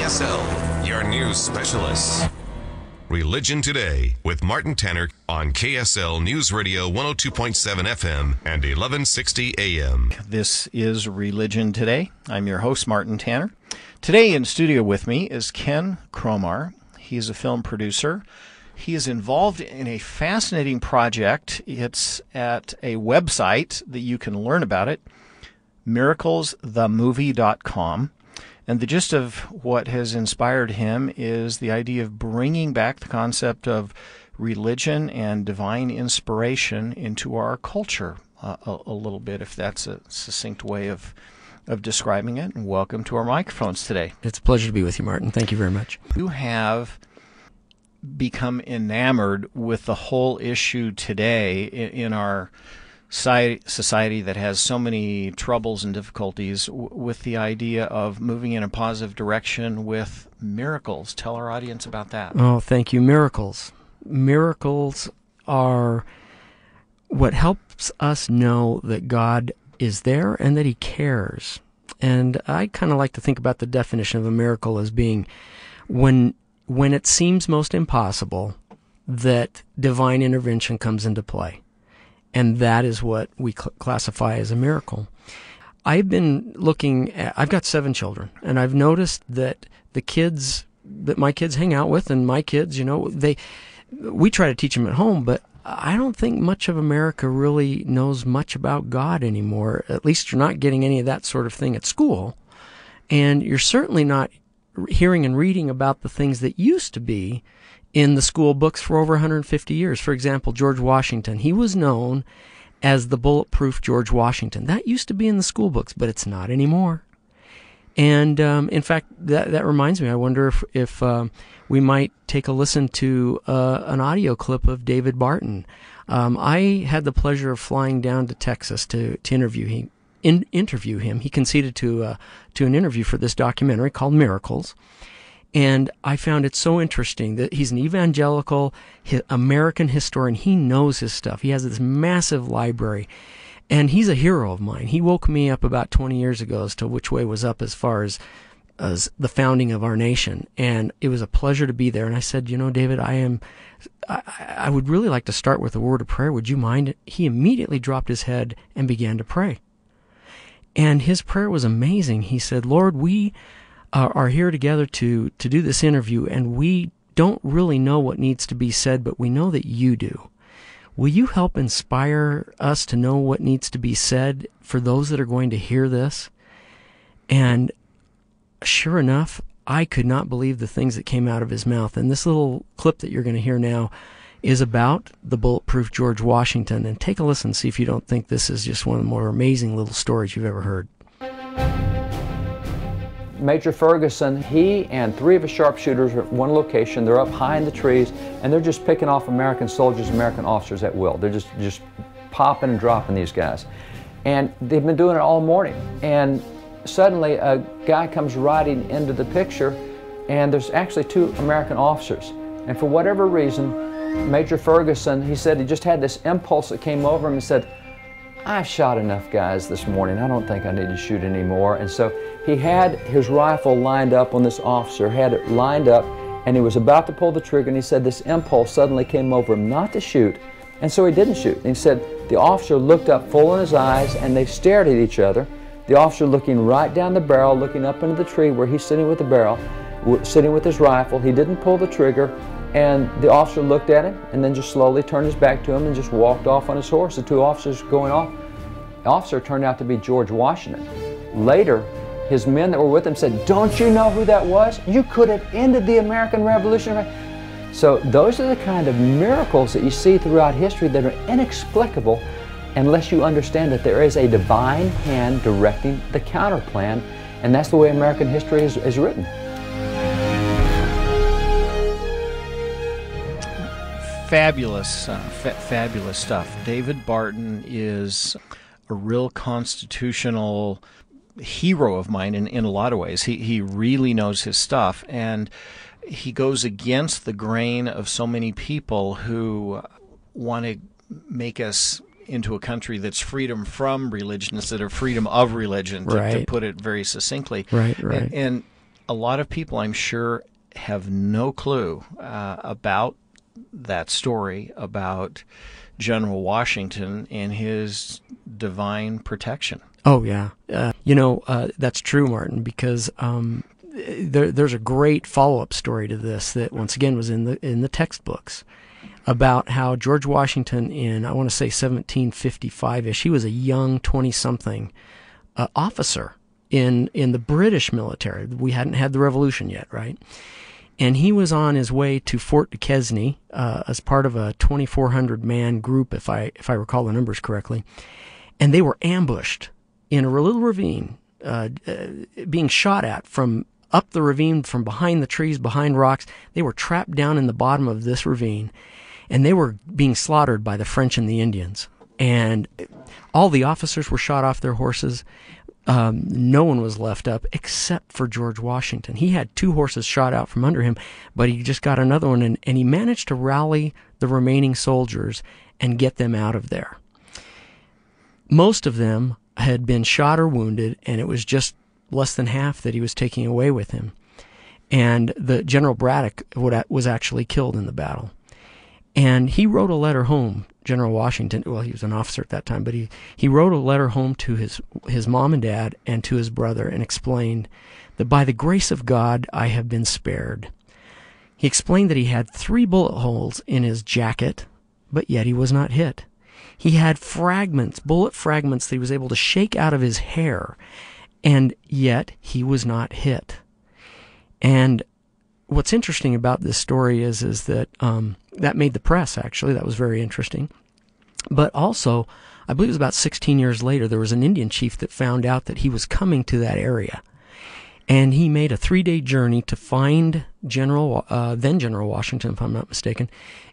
KSL, your news specialists. Religion Today with Martin Tanner on KSL News Radio 102.7 FM and 1160 AM. This is Religion Today. I'm your host, Martin Tanner. Today in studio with me is Ken Cromar. He is a film producer. He is involved in a fascinating project. It's at a website that you can learn about it, MiraclesTheMovie.com. And the gist of what has inspired him is the idea of bringing back the concept of religion and divine inspiration into our culture a little bit, if that's a succinct way of describing it. And welcome to our microphones today. It's a pleasure to be with you, Martin. Thank you very much. You have become enamored with the whole issue today in our society that has so many troubles and difficulties with the idea of moving in a positive direction with miracles. Tell our audience about that. Oh, thank you. Miracles. Miracles are what helps us know that God is there and that He cares. And I kind of like to think about the definition of a miracle as being when it seems most impossible that divine intervention comes into play. And that is what we classify as a miracle. I've been looking at, I've got 7 children, and I've noticed that the kids that my kids hang out with, and my kids, we try to teach them at home, but I don't think much of America really knows much about God anymore. At least you're not getting any of that sort of thing at school. And you're certainly not hearing and reading about the things that used to be in the school books for over 150 years. For example, George Washington. He was known as the bulletproof George Washington. That used to be in the school books, but it's not anymore. And in fact, that reminds me, I wonder if we might take a listen to an audio clip of David Barton. I had the pleasure of flying down to Texas to interview him. He conceded to an interview for this documentary called Miracles. And I found it so interesting that he's an evangelical American historian. He knows his stuff. He has this massive library, and he's a hero of mine. He woke me up about 20 years ago as to which way was up as far as the founding of our nation. And it was a pleasure to be there. And I said, David, I would really like to start with a word of prayer. Would you mind? He immediately dropped his head and began to pray. And his prayer was amazing. He said, Lord, we are here together to do this interview, and we don't really know what needs to be said, but we know that you do. Will you help inspire us to know what needs to be said for those that are going to hear this? And sure enough, I could not believe the things that came out of his mouth. And this little clip that you're going to hear now is about the bulletproof George Washington. And take a listen, see if you don't think this is just one of the more amazing little stories you've ever heard. Major Ferguson, he and 3 of his sharpshooters are at one location. They're up high in the trees, and they're just picking off American soldiers, American officers at will. They're just popping and dropping these guys. And they've been doing it all morning. And suddenly a guy comes riding into the picture, and there's actually 2 American officers. And for whatever reason, Major Ferguson, he said he just had this impulse that came over him and said, I've shot enough guys this morning. I don't think I need to shoot anymore. And so he had his rifle lined up on this officer, had it lined up, and he was about to pull the trigger, and he said this impulse suddenly came over him not to shoot, and so he didn't shoot. And he said the officer looked up full in his eyes, and they stared at each other. The officer looking right down the barrel, looking up into the tree where he's sitting with the barrel, sitting with his rifle. He didn't pull the trigger, and the officer looked at him and then just slowly turned his back to him and just walked off on his horse. The 2 officers going off. The officer turned out to be George Washington. Later, his men that were with him said, don't you know who that was? You could have ended the American Revolution. So those are the kind of miracles that you see throughout history that are inexplicable unless you understand that there is a divine hand directing the counter plan, and that's the way American history is written. Fabulous, fabulous stuff. David Barton is a real constitutional hero of mine in a lot of ways. He really knows his stuff, and he goes against the grain of so many people who want to make us into a country that's freedom from religion instead of freedom of religion, to put it very succinctly. Right. And a lot of people, I'm sure, have no clue about that story about General Washington and his divine protection. Oh, yeah. That's true, Martin, because there's a great follow-up story to this that, once again, was in the textbooks about how George Washington in, I want to say 1755-ish, he was a young 20-something officer in the British military. We hadn't had the Revolution yet, right? And he was on his way to Fort Duquesne as part of a 2,400-man group, if I recall the numbers correctly. And they were ambushed in a little ravine, being shot at from up the ravine, from behind the trees, behind rocks. They were trapped down in the bottom of this ravine, and they were being slaughtered by the French and the Indians. And all the officers were shot off their horses. No one was left up except for George Washington. He had 2 horses shot out from under him, but he just got another one, and he managed to rally the remaining soldiers and get them out of there. Most of them had been shot or wounded, and it was just less than half that he was taking away with him. And the General Braddock was actually killed in the battle. And he wrote a letter home, General Washington, well, he was an officer at that time, but he wrote a letter home to his mom and dad and to his brother and explained that by the grace of God, I have been spared. He explained that he had 3 bullet holes in his jacket, but yet he was not hit. He had bullet fragments that he was able to shake out of his hair, and yet he was not hit. And what's interesting about this story is that that made the press, actually. That was very interesting. But also, I believe it was about 16 years later, there was an Indian chief that found out that he was coming to that area. And he made a 3-day journey to find then General Washington, if I'm not mistaken,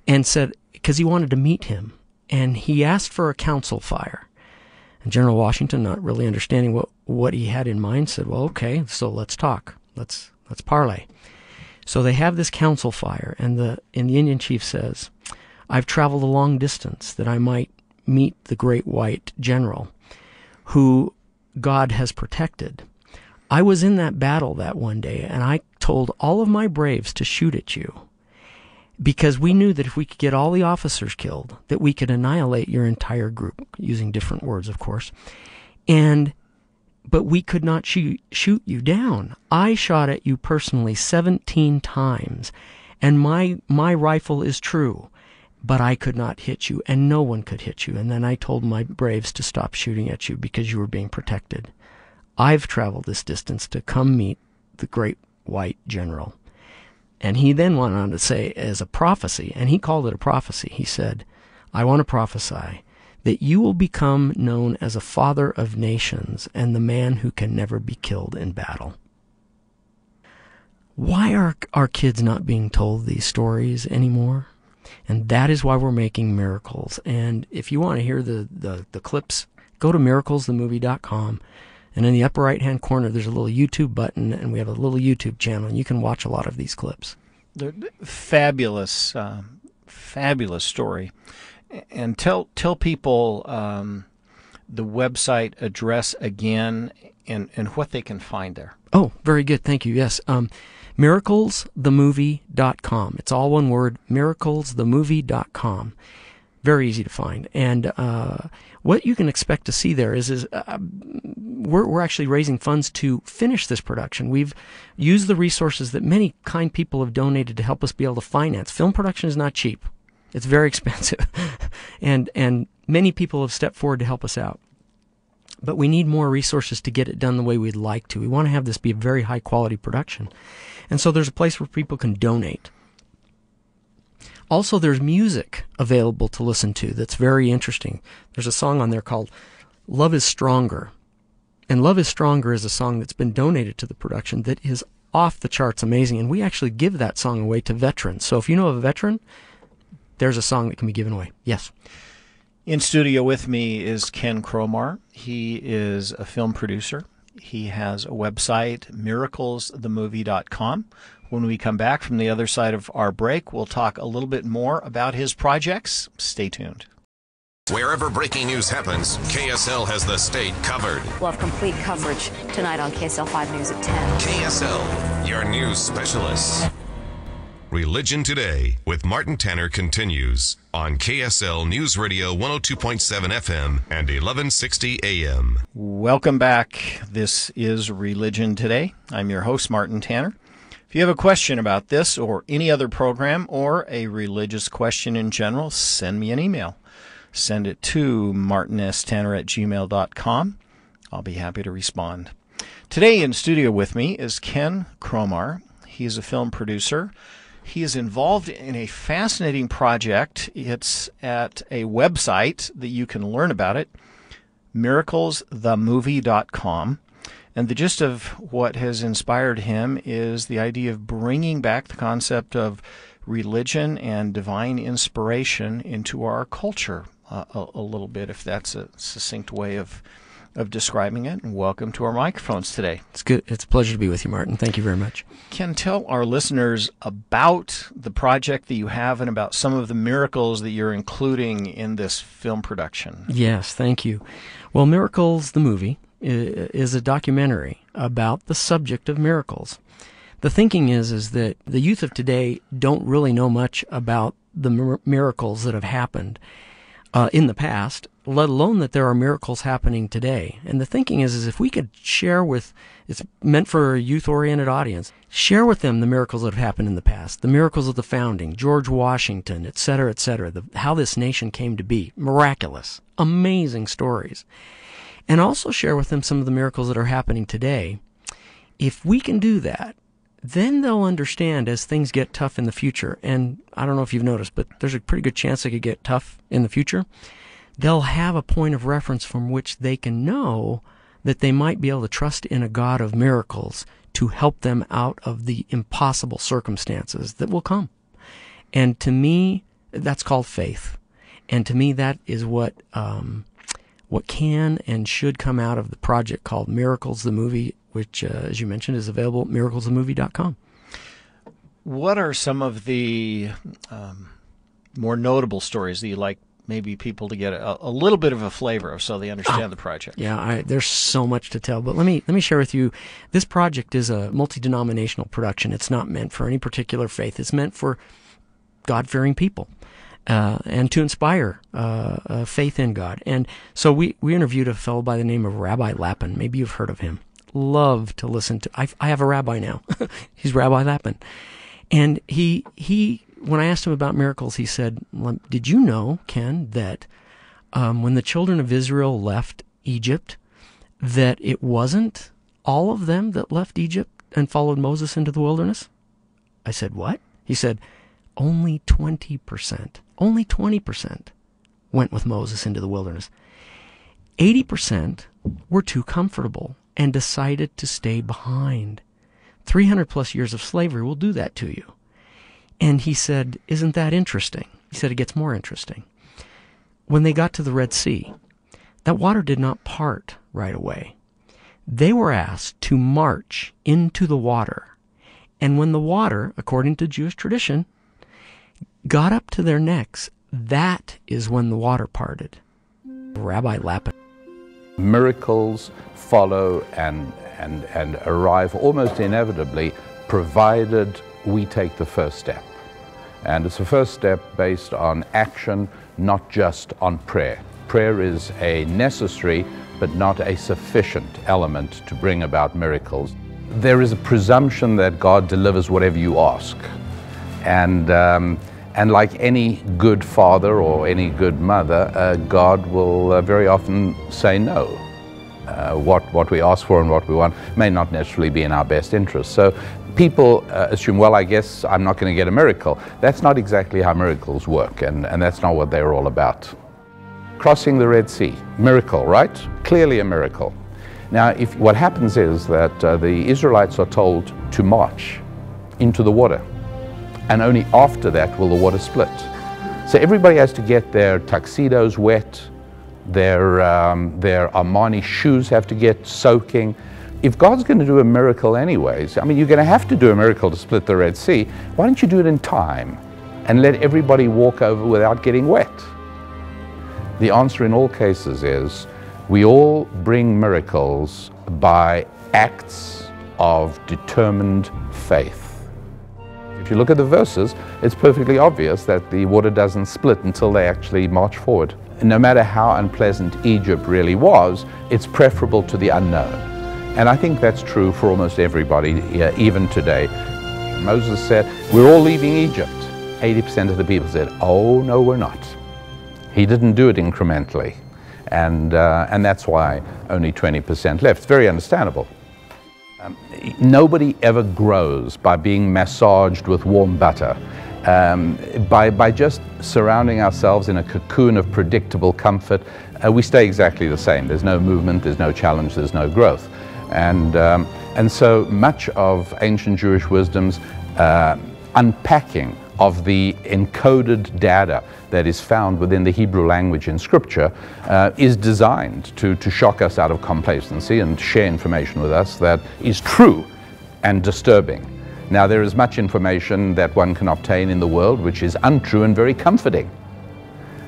and said, because he wanted to meet him. And he asked for a council fire. And General Washington, not really understanding what he had in mind, said, well, okay, so let's talk. Let's parley. So they have this council fire, and the Indian chief says, I've traveled a long distance that I might meet the great white general who God has protected. I was in that battle that one day, and I told all of my braves to shoot at you because we knew that if we could get all the officers killed, that we could annihilate your entire group, using different words, of course. But we could not shoot you down. I shot at you personally 17 times, and my rifle is true, but I could not hit you, and no one could hit you. And then I told my braves to stop shooting at you because you were being protected. I've traveled this distance to come meet the great white general. And he then went on to say, as a prophecy, and he called it a prophecy, he said, I want to prophesy that you will become known as a father of nations and the man who can never be killed in battle. Why are our kids not being told these stories anymore? And that is why we're making Miracles. And if you want to hear the clips, go to MiraclesTheMovie.com. And in the upper right-hand corner, there's a little YouTube button, and we have a little YouTube channel, and you can watch a lot of these clips. They're fabulous, fabulous story. And tell people the website address again and what they can find there. Oh, very good. Thank you. Yes. MiraclesTheMovie.com. It's all one word, MiraclesTheMovie.com. Very easy to find. And what you can expect to see there is we're actually raising funds to finish this production. We've used the resources that many kind people have donated to help us be able to finance. Film production is not cheap. It's very expensive. and many people have stepped forward to help us out. But we need more resources to get it done the way we'd like to. We want to have this be a very high-quality production. And so there's a place where people can donate. Also, there's music available to listen to that's very interesting. There's a song on there called Love is Stronger. And Love is Stronger is a song that's been donated to the production that is off the charts amazing. And we actually give that song away to veterans. So if you know of a veteran, there's a song that can be given away. Yes. In studio with me is Ken Cromar. He is a film producer. He has a website, MiraclesTheMovie.com. When we come back from the other side of our break, we'll talk a little bit more about his projects. Stay tuned. Wherever breaking news happens, KSL has the state covered. We'll have complete coverage tonight on KSL 5 News at 10. KSL, are news specialists. Religion Today with Martin Tanner continues on KSL News Radio 102.7 FM and 1160 AM. Welcome back. This is Religion Today. I'm your host, Martin Tanner. If you have a question about this or any other program or a religious question in general, send me an email. Send it to martinstanner@gmail.com. I'll be happy to respond. Today in studio with me is Ken Cromar. He's a film producer. He is involved in a fascinating project. It's at a website that you can learn about it, MiraclesTheMovie.com. And the gist of what has inspired him is the idea of bringing back the concept of religion and divine inspiration into our culture a little bit, if that's a succinct way of describing it. And welcome to our microphones today. It's good. It's a pleasure to be with you, Martin. Thank you very much. Ken, tell our listeners about the project that you have and about some of the miracles that you're including in this film production. Yes, thank you. Well, Miracles, the movie, is a documentary about the subject of miracles. The thinking is that the youth of today don't really know much about the miracles that have happened in the past, let alone that there are miracles happening today. And the thinking is if we could share with, it's meant for a youth-oriented audience, share with them the miracles that have happened in the past, the miracles of the founding, George Washington, et cetera, how this nation came to be, miraculous, amazing stories. And also share with them some of the miracles that are happening today. If we can do that, then they'll understand as things get tough in the future, and I don't know if you've noticed, but there's a pretty good chance they could get tough in the future. They'll have a point of reference from which they can know that they might be able to trust in a God of miracles to help them out of the impossible circumstances that will come. And to me, that's called faith. And to me, that is what can and should come out of the project called Miracles, the Movie, which, as you mentioned, is available at MiraclesTheMovie.com. What are some of the more notable stories that you like maybe people to get a little bit of a flavor of so they understand the project? Yeah, there's so much to tell, but let me share with you, this project is a multi-denominational production. It's not meant for any particular faith. It's meant for God-fearing people. And to inspire faith in God. And so we interviewed a fellow by the name of Rabbi Lapin. Maybe you've heard of him. Love to listen to. I have a rabbi now. He's Rabbi Lapin. And he when I asked him about miracles, he said, did you know, Ken, that when the children of Israel left Egypt, that it wasn't all of them that left Egypt and followed Moses into the wilderness? I said, what? He said, only 20%. Only 20% went with Moses into the wilderness. 80% were too comfortable and decided to stay behind. 300 plus years of slavery will do that to you. And he said, isn't that interesting? He said, it gets more interesting. When they got to the Red Sea, that water did not part right away. They were asked to march into the water. And when the water, according to Jewish tradition, got up to their necks, that is when the water parted. Rabbi Lapin. Miracles follow and arrive almost inevitably, provided we take the first step. And it's a first step based on action, not just on prayer. Prayer is a necessary but not a sufficient element to bring about miracles. There is a presumption that God delivers whatever you ask. And like any good father or any good mother, God will very often say no. What we ask for and what we want may not necessarily be in our best interest. So people assume, well, I guess I'm not going to get a miracle. That's not exactly how miracles work, and that's not what they're all about. Crossing the Red Sea, miracle, right? Clearly a miracle. Now, what happens is that the Israelites are told to march into the water, and only after that will the water split. So everybody has to get their tuxedos wet, their Armani shoes have to get soaking. If God's going to do a miracle anyways, I mean, you're going to have to do a miracle to split the Red Sea. Why don't you do it in time and let everybody walk over without getting wet? The answer in all cases is we all bring miracles by acts of determined faith. If you look at the verses, it's perfectly obvious that the water doesn't split until they actually march forward. No matter how unpleasant Egypt really was, it's preferable to the unknown. And I think that's true for almost everybody, even today. Moses said, "We're all leaving Egypt." 80% of the people said, "Oh, no, we're not." He didn't do it incrementally. And that's why only 20% left. It's very understandable. Nobody ever grows by being massaged with warm butter. By just surrounding ourselves in a cocoon of predictable comfort, we stay exactly the same. There's no movement, there's no challenge, there's no growth. And so much of ancient Jewish wisdom's unpacking of the encoded data that is found within the Hebrew language in Scripture is designed to shock us out of complacency and share information with us that is true and disturbing. Now, there is much information that one can obtain in the world which is untrue and very comforting.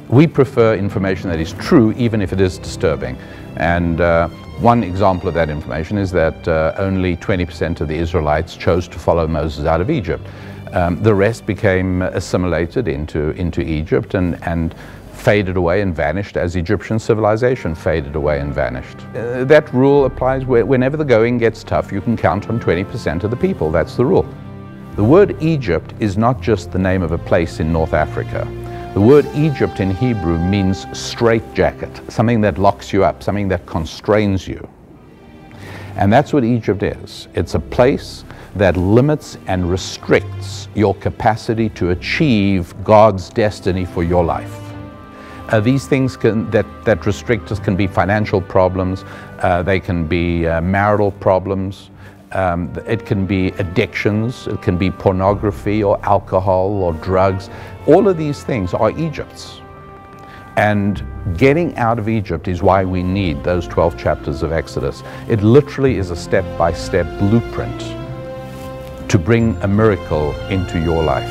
We prefer information that is true even if it is disturbing. And one example of that information is that only 20% of the Israelites chose to follow Moses out of Egypt. The rest became assimilated into Egypt and faded away and vanished as Egyptian civilization faded away and vanished. That rule applies whenever the going gets tough. You can count on 20% of the people. That's the rule. The word Egypt is not just the name of a place in North Africa. The word Egypt in Hebrew means straitjacket, something that locks you up, something that constrains you. And that's what Egypt is. It's a place that limits and restricts your capacity to achieve God's destiny for your life. These things that restrict us can be financial problems, they can be marital problems, it can be addictions, it can be pornography or alcohol or drugs. All of these things are Egypt's. And getting out of Egypt is why we need those 12 chapters of Exodus. It literally is a step-by-step blueprint to bring a miracle into your life.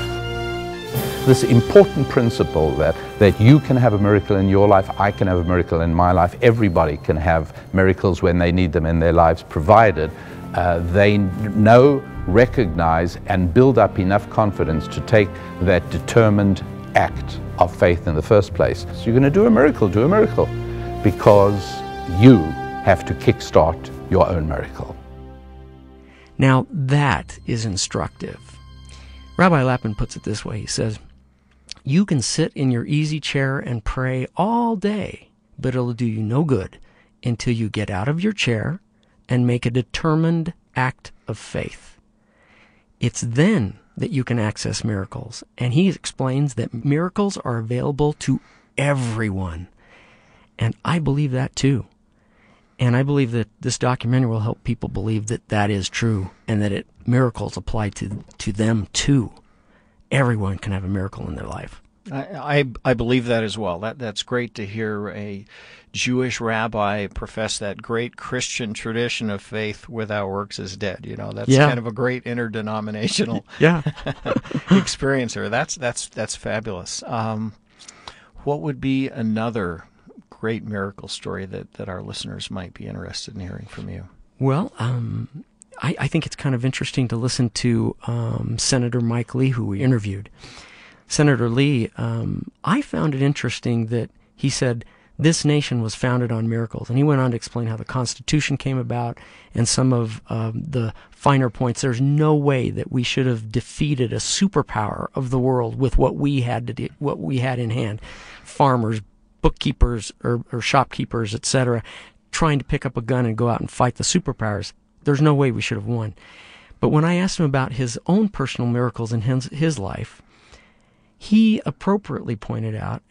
This important principle that you can have a miracle in your life, I can have a miracle in my life, everybody can have miracles when they need them in their lives, provided they know, recognize, and build up enough confidence to take that determined act of faith in the first place. So you're going to do a miracle, because you have to kickstart your own miracle. Now that is instructive. Rabbi Lapin puts it this way. He says, "You can sit in your easy chair and pray all day, but it'll do you no good until you get out of your chair and make a determined act of faith. It's then that you can access miracles." And he explains that miracles are available to everyone. And I believe that too. And I believe that this documentary will help people believe that that is true and that miracles apply to them too. Everyone can have a miracle in their life. I believe that as well. That's great to hear a Jewish rabbi profess that great Christian tradition of faith without works is dead. You know, that's kind of a great interdenominational experience here. That's fabulous. What would be another great miracle story that our listeners might be interested in hearing from you? Well, I think it's kind of interesting to listen to Senator Mike Lee, who we interviewed. Senator Lee, I found it interesting that he said this nation was founded on miracles. And he went on to explain how the Constitution came about and some of the finer points. There's no way that we should have defeated a superpower of the world with what we had to do, what we had in hand. Farmers, bookkeepers, or shopkeepers, etc., trying to pick up a gun and go out and fight the superpowers. There's no way we should have won. But when I asked him about his own personal miracles in his life, he appropriately pointed out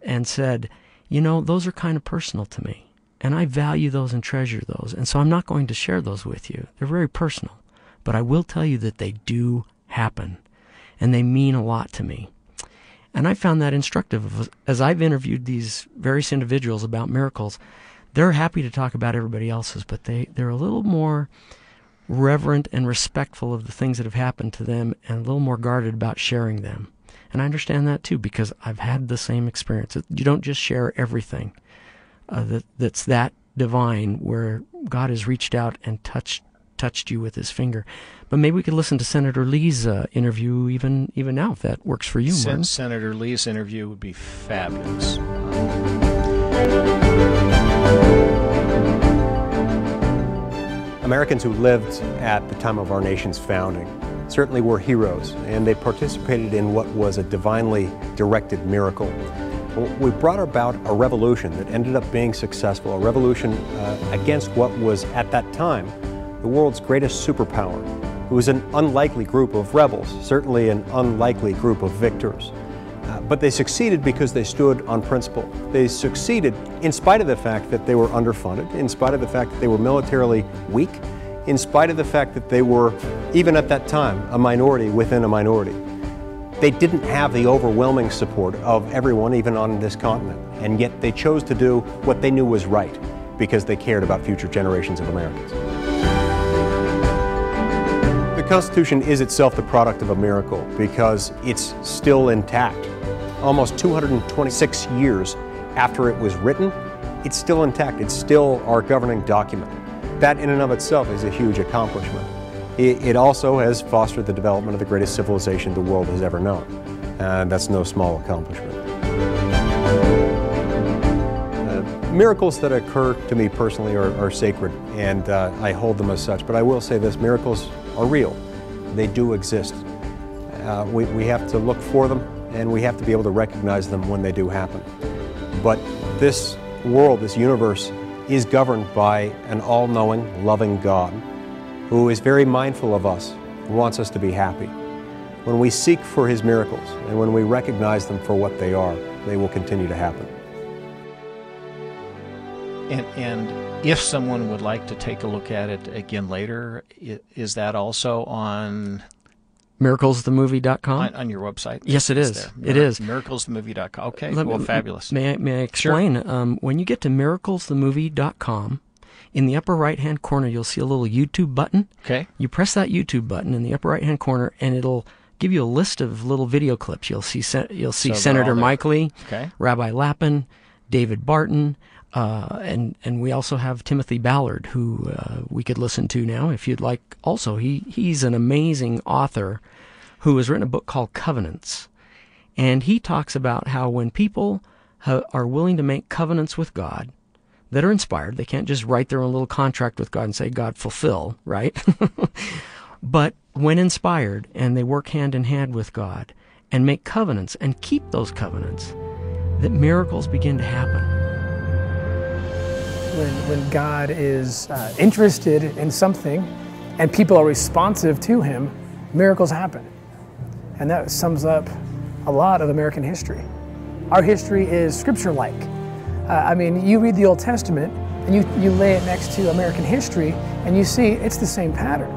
and said, you know, those are kind of personal to me, and I value those and treasure those, and so I'm not going to share those with you. They're very personal, but I will tell you that they do happen, and they mean a lot to me. And I found that instructive. As I've interviewed these various individuals about miracles, they're happy to talk about everybody else's, but they're a little more reverent and respectful of the things that have happened to them and a little more guarded about sharing them. And I understand that too, because I've had the same experience. You don't just share everything that's that divine, where God has reached out and touched touched you with his finger. But maybe we could listen to Senator Lee's interview even now, if that works for you, Martin. Senator Lee's interview would be fabulous. Americans who lived at the time of our nation's founding certainly were heroes, and they participated in what was a divinely directed miracle. We brought about a revolution that ended up being successful, a revolution against what was at that time the world's greatest superpower. It was an unlikely group of rebels, certainly an unlikely group of victors. But they succeeded because they stood on principle. They succeeded in spite of the fact that they were underfunded, in spite of the fact that they were militarily weak, in spite of the fact that they were, even at that time, a minority within a minority. They didn't have the overwhelming support of everyone, even on this continent, and yet they chose to do what they knew was right because they cared about future generations of Americans. The Constitution is itself the product of a miracle because it's still intact. Almost 226 years after it was written, it's still intact. It's still our governing document. That in and of itself is a huge accomplishment. It also has fostered the development of the greatest civilization the world has ever known. And that's no small accomplishment. Miracles that occur to me personally are sacred, and I hold them as such. But I will say this, miracles are real. They do exist. We have to look for them, and we have to be able to recognize them when they do happen. But this world, this universe, is governed by an all-knowing, loving God who is very mindful of us and wants us to be happy. When we seek for His miracles and when we recognize them for what they are, they will continue to happen. And if someone would like to take a look at it again later, is that also on MiraclesTheMovie.com? On your website? Yes, it is. It is. MiraclesTheMovie.com. Okay, well, fabulous. May I explain? Sure. When you get to MiraclesTheMovie.com, in the upper right-hand corner, you'll see a little YouTube button. Okay. You press that YouTube button in the upper right-hand corner, and it'll give you a list of little video clips. You'll see Senator Mike Lee, okay, Rabbi Lappin, David Barton, and we also have Timothy Ballard, who we could listen to now if you'd like. Also, he's an amazing author who has written a book called Covenants, and he talks about how when people are willing to make covenants with God that are inspired, they can't just write their own little contract with God and say, God, fulfill, right? But when inspired and they work hand in hand with God and make covenants and keep those covenants, that miracles begin to happen. When God is interested in something and people are responsive to Him, miracles happen. And that sums up a lot of American history. Our history is scripture-like. I mean, you read the Old Testament and you lay it next to American history and you see it's the same pattern.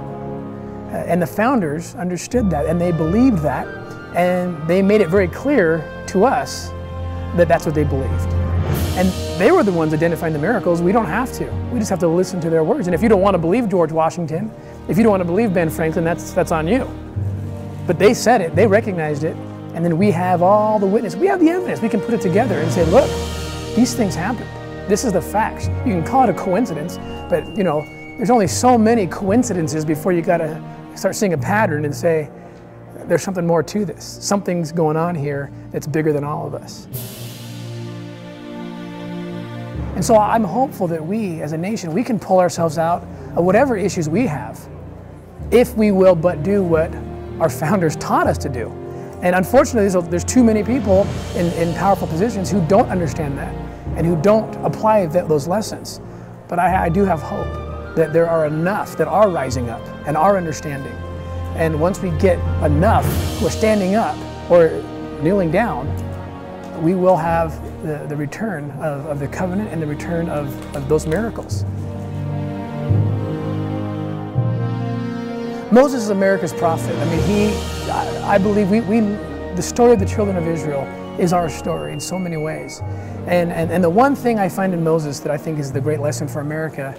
And the founders understood that and they believed that, and they made it very clear to us that that's what they believed. And they were the ones identifying the miracles. We don't have to. We just have to listen to their words. And if you don't want to believe George Washington, if you don't want to believe Ben Franklin, that's on you. But they said it, they recognized it, and then we have all the witness. We have the evidence. We can put it together and say, look, these things happened. This is the facts. You can call it a coincidence, but you know, there's only so many coincidences before you gotta start seeing a pattern and say, there's something more to this. Something's going on here that's bigger than all of us. And so I'm hopeful that we, as a nation, we can pull ourselves out of whatever issues we have, if we will but do what our founders taught us to do. And unfortunately, there's too many people in powerful positions who don't understand that and who don't apply those lessons. But I do have hope that there are enough that are rising up and are understanding. And once we get enough who are standing up or kneeling down, we will have the return of the covenant and the return of those miracles. Moses is America's prophet. I mean, I believe the story of the children of Israel is our story in so many ways. And the one thing I find in Moses that I think is the great lesson for America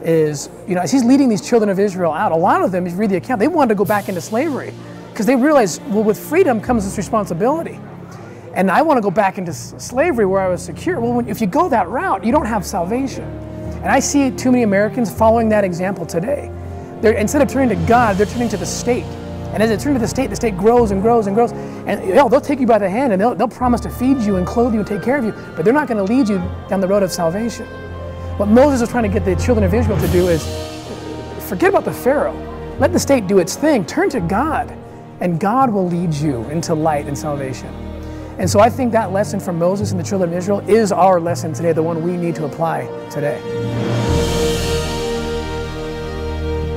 is, you know, as he's leading these children of Israel out, a lot of them, if you read the account, they wanted to go back into slavery because they realized, well, with freedom comes this responsibility. And I want to go back into slavery where I was secure. Well, if you go that route, you don't have salvation. And I see too many Americans following that example today. Instead of turning to God, they're turning to the state. And as they turn to the state grows and grows and grows. And they'll take you by the hand and they'll promise to feed you and clothe you and take care of you, but they're not going to lead you down the road of salvation. What Moses was trying to get the children of Israel to do is forget about the Pharaoh. Let the state do its thing. Turn to God, and God will lead you into light and salvation. And so I think that lesson from Moses and the children of Israel is our lesson today, the one we need to apply today.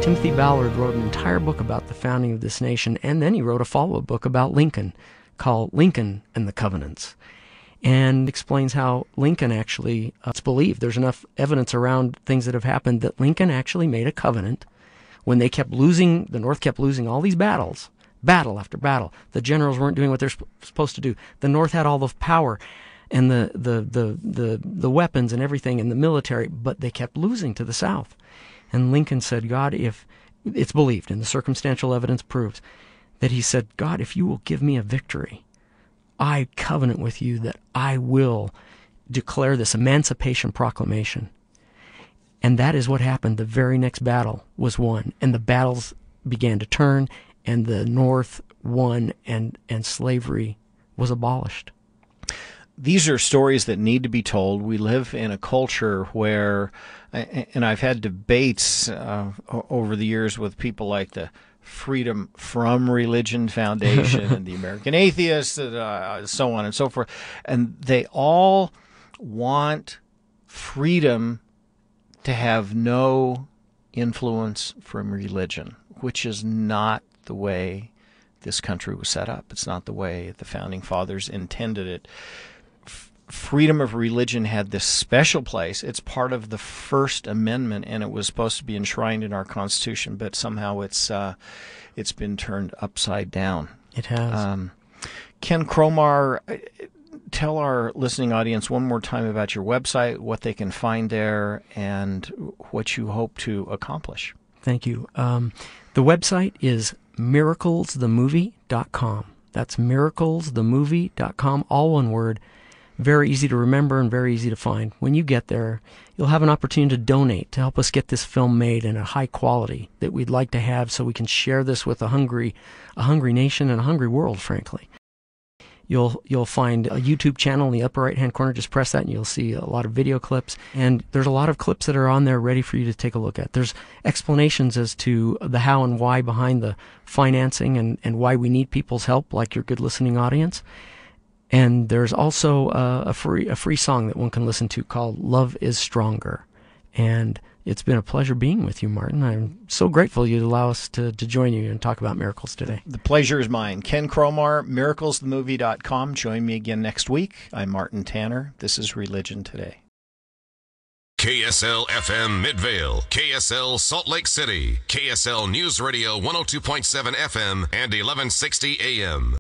Timothy Ballard wrote an entire book about the founding of this nation, and then he wrote a follow-up book about Lincoln called Lincoln and the Covenants, and explains how Lincoln actually, it's believed, there's enough evidence around things that have happened that Lincoln actually made a covenant when they kept losing, the North kept losing all these battles, battle after battle. The generals weren't doing what they're supposed to do. The North had all the power and the weapons and everything in the military, but they kept losing to the South. And Lincoln said, God, if it's believed, and the circumstantial evidence proves, that he said, God, if you will give me a victory, I covenant with you that I will declare this Emancipation Proclamation. And that is what happened. The very next battle was won, and the battles began to turn, and the North won, and slavery was abolished. These are stories that need to be told. We live in a culture where, and I've had debates over the years with people like the Freedom from Religion Foundation and the American Atheists, so on and so forth, and they all want freedom to have no influence from religion, which is not the way this country was set up. It's not the way the Founding Fathers intended it. Freedom of religion had this special place. It's part of the First Amendment, and it was supposed to be enshrined in our Constitution, but somehow it's been turned upside down. It has. Ken Cromar, tell our listening audience one more time about your website, what they can find there, and what you hope to accomplish. Thank you. The website is MiraclesTheMovie.com. That's MiraclesTheMovie.com, all one word. Very easy to remember and very easy to find. When you get there, you'll have an opportunity to donate to help us get this film made in a high quality that we'd like to have so we can share this with a hungry nation and a hungry world, frankly. You'll find a YouTube channel in the upper right-hand corner. Just press that and you'll see a lot of video clips. And there's a lot of clips that are on there ready for you to take a look at. There's explanations as to the how and why behind the financing and why we need people's help, like your good listening audience. And there's also a free song that one can listen to called Love is Stronger. And it's been a pleasure being with you, Martin. I'm so grateful you'd allow us to join you and talk about miracles today. The pleasure is mine. Ken Cromar, MiraclesTheMovie.com. Join me again next week. I'm Martin Tanner. This is Religion Today. KSL FM Midvale, KSL Salt Lake City, KSL News Radio 102.7 FM and 1160 AM.